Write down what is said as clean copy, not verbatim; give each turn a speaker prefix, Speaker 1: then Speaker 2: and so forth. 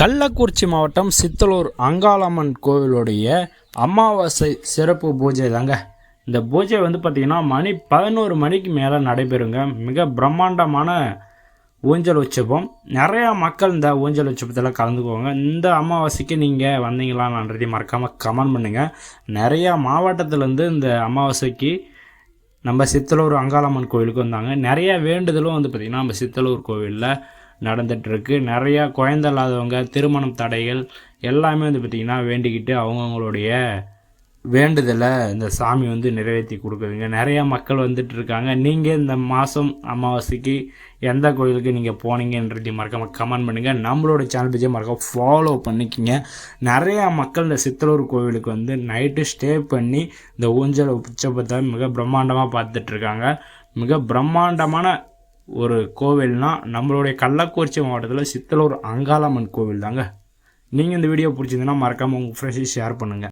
Speaker 1: கள்ளக்குறிச்சி மாவட்டம் சித்தலூர் அங்காளம்மன் கோவிலுடைய அமாவாசை சிறப்பு பூஜை தாங்க. இந்த பூஜை பார்த்திங்கன்னா மணி 11 மணிக்கு மேலே நடைபெறுங்க. மிக பிரம்மாண்டமான ஊஞ்சல் உற்சவம். நிறையா மக்கள் இந்த ஊஞ்சல் உற்சவத்தில் கலந்துக்குவாங்க. இந்த அமாவாசைக்கு நீங்கள் வந்தீங்களான்றதை மறக்காமல் கமெண்ட் பண்ணுங்கள். நிறையா மாவட்டத்திலேருந்து இந்த அமாவாசைக்கு நம்ம சித்தலூர் அங்காளம்மன் கோவிலுக்கு வந்தாங்க. நிறைய வேண்டுதலும் பார்த்திங்கன்னா நம்ம சித்தலூர் கோவிலில் நடந்துகிட்ருக்கு. நிறையா குழந்தை இல்லாதவங்க, திருமணம் தடைகள் எல்லாமே பார்த்திங்கன்னா வேண்டிக்கிட்டு அவங்கவுங்களுடைய வேண்டுதலை இந்த சாமி நிறைவேற்றி கொடுக்குதுங்க. நிறையா மக்கள் வந்துட்டுருக்காங்க. நீங்கள் இந்த மாதம் அமாவாசைக்கு எந்த கோயிலுக்கு நீங்கள் போனீங்கன்றதையும் மறக்காமல் கமெண்ட் பண்ணுங்கள். நம்மளோட சேனல் பேஜை மறக்காம ஃபாலோ பண்ணிக்கிங்க. நிறையா மக்கள் இந்த சித்தலூர் கோவிலுக்கு நைட்டு ஸ்டே பண்ணி இந்த ஊஞ்சல் உற்சவத்தை மிக பிரம்மாண்டமாக பார்த்துட்ருக்காங்க. மிக பிரம்மாண்டமான ஒரு கோவில்னால் நம்மளுடைய கள்ளக்குறிச்சி மாவட்டத்தில் சித்தலூர் அங்காளம்மன் கோவில் தாங்க. நீங்கள் இந்த வீடியோ பிடிச்சிருந்தீங்கன்னா மறக்காமல் உங்கள் ஃப்ரெண்ட்ஸுக்கு ஷேர் பண்ணுங்கள்.